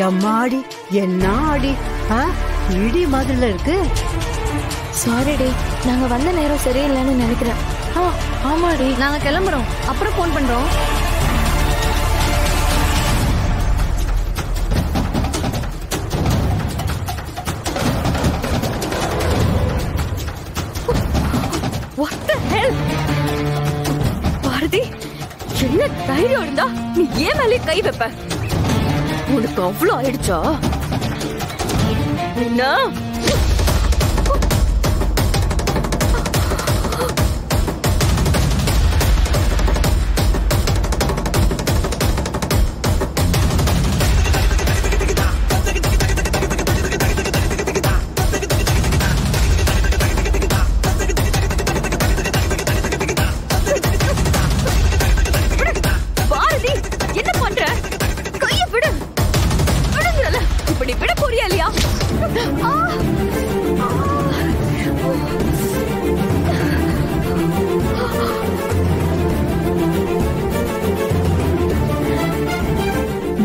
எம்மாடி என்ன ஆடி இடி மாதிரில இருக்கு. சாரி டி, நாங்க வந்த நேரம் சரியில்லைன்னு நினைக்கிறேன். ஆமாடி, நாங்க கிளம்புறோம், அப்புறம் போன் பண்றோம். What the hell? பாரதி, என்ன தைரியம் இருந்தா நீ ஏன் மேலே கை வைப்ப? உனக்கு அவ்வளவு ஆயிடுச்சா? என்ன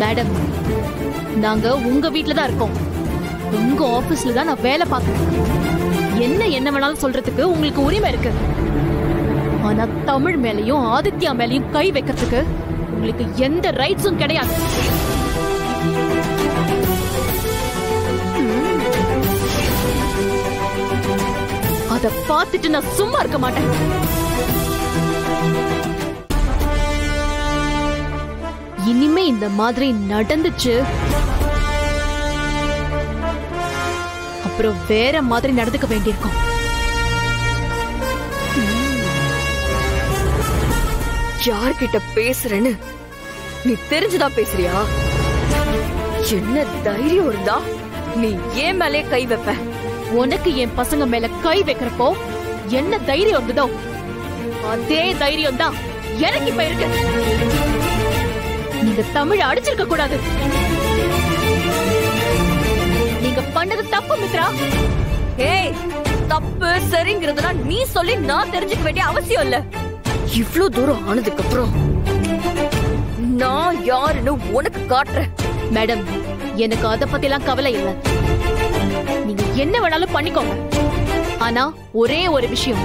மேடம், நாங்க உங்க வீட்ல தான் இருக்கோம். உங்க ஆபீஸ்ல தான் நான் வேலை பார்க்கிறேன். என்ன வேணாலும் சொல்றதுக்கு உங்களுக்கு உரிமை இருக்கு. ஆனா தமிழ் மேலயும் ஆதித்யா மேலயும் கை வைக்கிறதுக்கு உங்களுக்கு எந்த ரைட்ஸும் கிடையாது. அத பார்த்துட்டு நான் சும்மா இருக்க மாட்டேன். இனிமே இந்த மாதிரி நடந்துச்சு அப்புறம் வேற மாதிரி நடந்துக்க வேண்டியிருக்கும். யார்கிட்ட பேசுறேன்னு நீ தெரிஞ்சுதான் பேசுறியா? என்ன தைரியம் இருந்தா நீ ஏன் மேலே கை வைப்ப? உனக்கு என் பசங்க மேல கை வைக்கிறப்போ என்ன தைரியம் இருந்ததோ அதே தைரியம் தான் எனக்கு இப்ப இருக்கு. நீங்க தமிழ அடிச்சிருக்க கூடாது. நீங்க பண்ணது தப்பு மித்ரா. ஏய், தப்பு சரிங்கிறதுனா நீ சொல்லி நான் தெரிஞ்சுக்க வேண்டிய அவசியம் இல்ல. இவ்ளோ தூரம் ஆனதுக்கு அப்புறம் நான் யாருன்னு உனக்கு காட்டுறேன். மேடம், எனக்கு அத பத்தி எல்லாம் கவலை இல்ல. நீங்க என்ன வேணாலும் பண்ணிக்கோங்க. ஆனா ஒரே ஒரு விஷயம்,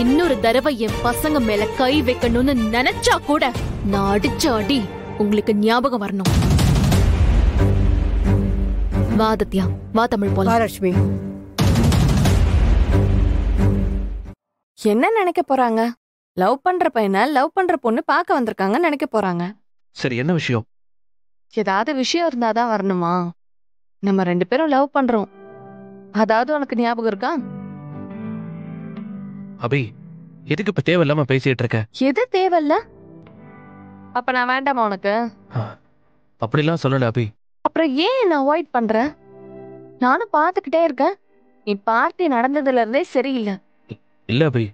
இன்னொரு தடவை என் பசங்க மேல கை வைக்கணும்னு நினைச்சா கூட நான் அடிச்ச அடி உங்களுக்கு ஞாபகம் வரணும். வா ஆதித்யா, வா தமிழ் போலாம். லட்சுமி, என்ன நினைக்க போறாங்க? லவ் பண்ற பையனை லவ் பண்ற பொண்ணு பார்க்க வந்திருக்காங்கன்னு நினைக்க போறாங்க. சரி, என்ன விஷயம்? ஏதாவது விஷயம் இருந்தாதான் வரணுமா? நம்ம 2 பேரும் லவ் பண்றோம், அதாவது உனக்கு ஞாபகம் இருக்கா? அபி, எதுக்கு இப்ப தேவையில்லாம பேசிட்டு இருக்க? எது தேவையில்ல? அப்ப நான் வேண்டாமா உனக்கு? அப்படிலாம் சொல்லல அபி. அப்புறம் ஏன் நான் அவாய்ட் பண்ற? நானும் பாத்துக்கிட்டே இருக்கேன். நீ பார்ட்டி நடந்ததுல இருந்தே சரியில்லை. இல்ல அபி,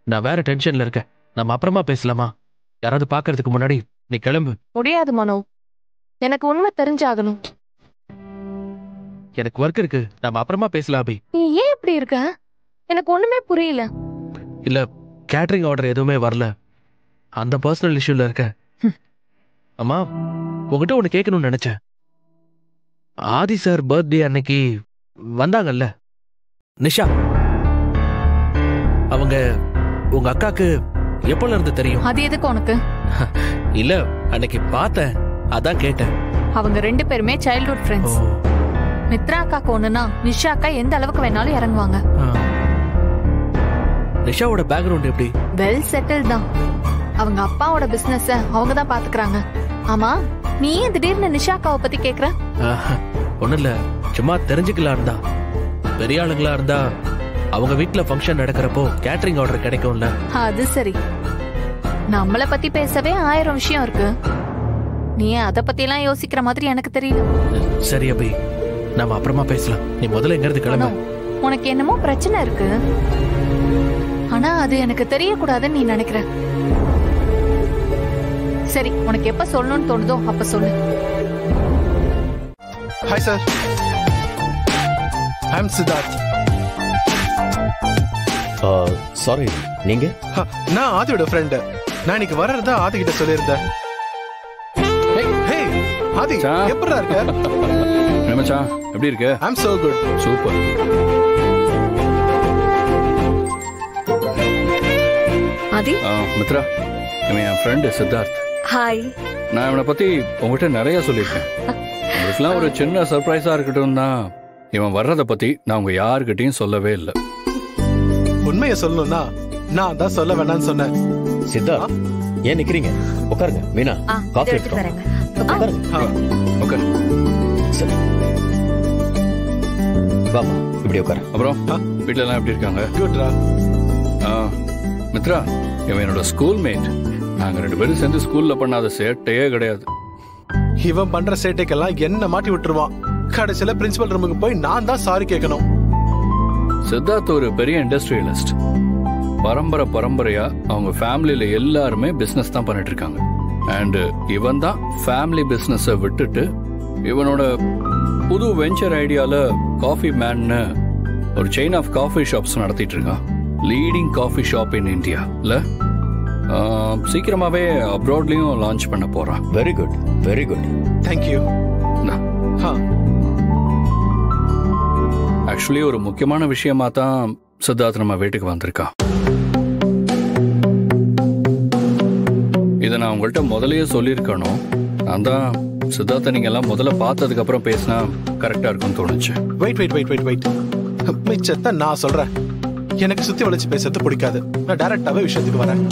நான் வேற டென்ஷன்ல இருக்கேன். நம்ம அப்புறமா பேசலாமா? யாராவது பாக்குறதுக்கு முன்னாடி நீ கிளம்பு. முடியாது மனோ, எனக்கு உண்மை தெரிஞ்சாகணும். எனக்கு ஒர்க் இருக்கு, நம்ம அப்புறமா பேசலாம் அபி. நீ ஏன் இப்படி இருக்க? எனக்கு ஒண்ணுமே புரியல. இல்ல, கேட்டரிங் ஆர்டர் எதுவுமே வரல, அந்த பர்சனல் இஷ்யூல இருக்க. அம்மா, உங்ககிட்ட ஒண்ணு கேட்கணும்னு நினைச்சேன். ஆதி சார் பர்த்டே அன்னைக்கு வந்தாங்கல்ல நிஷா, அவங்க உங்க அக்காக்கு எப்பல இருந்து தெரியும்? அது எதுக்கு உனக்கு? இல்ல, அன்னைக்கு பார்த்தேன், அதான் கேட்டேன். அவங்க 2 பேருமே சைல்ட்ஹுட் ஃப்ரெண்ட்ஸ். மித்ரா அக்காக்கு ஒண்ணுனா நிஷா அக்கா எந்த அளவுக்கு வேணாலும் இறங்குவாங்க. நிஷாவோட பேக்ரவுண்ட் எப்படி? வெல் செட்டில் தான். அவங்க அப்பாவோட பிசினஸ் அவங்க தான் பாத்துக்கிறாங்க. ஆமா, நீ ஏன் திடீர்னு நிஷா அக்காவை பத்தி கேக்குற? ஒண்ணும் இல்ல, சும்மா தெரிஞ்சுக்கலாம் தான். பெரிய ஆளுங்களா இருந்தா அவங்க வீட்டுல ஃபங்க்ஷன் நடக்கிறப்போ கேட்டரிங் ஆர்டர் கிடைக்கும்ல. அது சரி, நம்மள பத்தி பேசவே 1000 விஷயம் இருக்கு. நீ அத பத்தி எல்லாம் யோசிக்கிற மாதிரி எனக்கு தெரியல. சரி அபி, நாம அப்புறமா பேசலாம். நீ முதல்ல எங்க இருந்து கிளம்பு. உனக்கு என்னமோ பிரச்சனை இருக்கு, ஆனா அது எனக்கு தெரியக்கூடாதுன்னு நீ நினைக்கிற. சரி, உனக்கு எப்ப சொல்லணும்னு தோணுதோ அப்ப சொல்லு. ஹாய் சார், ஐ அம் சித்தார்த். சாரி, நீங்க? நான் ஆதியோட ஃப்ரெண்ட். நான் இன்னைக்கு வர்றதா ஆதி கிட்ட சொல்லியிருந்தேன். ஆதி மச்சான். எப்படிடா இருக்க? என்ன மச்சான் எப்படி இருக்க? ஐ அம் so good. சூப்பர். ஆதி மித்ரா, இவன் என் ஃப்ரெண்டு சித்தார்த். ஹாய். நான் இவனை பத்தி உங்ககிட்ட நிறைய சொல்லியிருக்கேன். உங்களுக்குலாம் ஒரு சின்ன சர்ப்ரைஸா இருக்கட்டும் தான் இவன் வர்றதை பத்தி நான் உங்க யாருக்கிட்டையும் சொல்லவே இல்லை. உண்மையை சொல்லணும்னா நான் தான் சொல்ல வேணாம்னு சொன்னேன். சித்தார்த், ஏன் நிக்கிறீங்க? உட்காருங்க. மீனா, காஃபி எடுத்துட்டு உட்காருங்க. ஓகே. சரி, பாபா இப்படி உட்காரு. அப்புறம் வீட்டுல எல்லாம் எப்படி இருக்காங்க? குட்ரா. மித்ரா, இவன் என்னோட ஸ்கூல் மேட். நாங்க 2 பேரும் சேர்ந்து ஸ்கூல்ல பண்ணாத சேட்டையே கிடையாது. இவன் பண்ற சேட்டைக்கெல்லாம் என்ன மாட்டி விட்டுருவான். கடைசியில பிரின்சிபல் ரூமுக்கு போய் நான் தான் சாரி கேட்கணும். சித்தார்த் ஒரு பெரிய இண்டஸ்ட்ரியலிஸ்ட். பரம்பரையா அவங்க ஃபேமிலியில எல்லாருமே பிசினஸ் தான் பண்ணிட்டு இருக்காங்க. அண்ட் இவன் தான் ஃபேமிலி பிசினஸை விட்டுட்டு இவனோட புது வெஞ்சர் ஐடியால காஃபி மேன்னு ஒரு செயின் ஆஃப் காஃபி ஷாப்ஸ் நடத்திட்டு இருக்கான். Leading coffee shop in India. இல்ல சீக்கிரமாவே அப்ராட்லயும் லான்ச் பண்ண போறான். Very good, very good. Thank you. Actually ஒரு முக்கியமான விஷயமா தான் சித்தார்த் நம்ம வீட்டுக்கு வந்திருக்கான். இதை நான் உங்கள்கிட்ட முதலையே சொல்லியிருக்கணும். நான் தான் சித்தார்த்த நீங்க எல்லாம் முதல்ல பார்த்ததுக்கு அப்புறம் பேசினா கரெக்டா இருக்கும்னு தோணுச்சு. வெயிட். மிச்சத்தை நான் சொல்றேன். எனக்கு சுத்தி வளைச்சு பேசுறது பிடிக்காது. நான் டைரக்டாவே விஷயத்துக்கு வரேன்.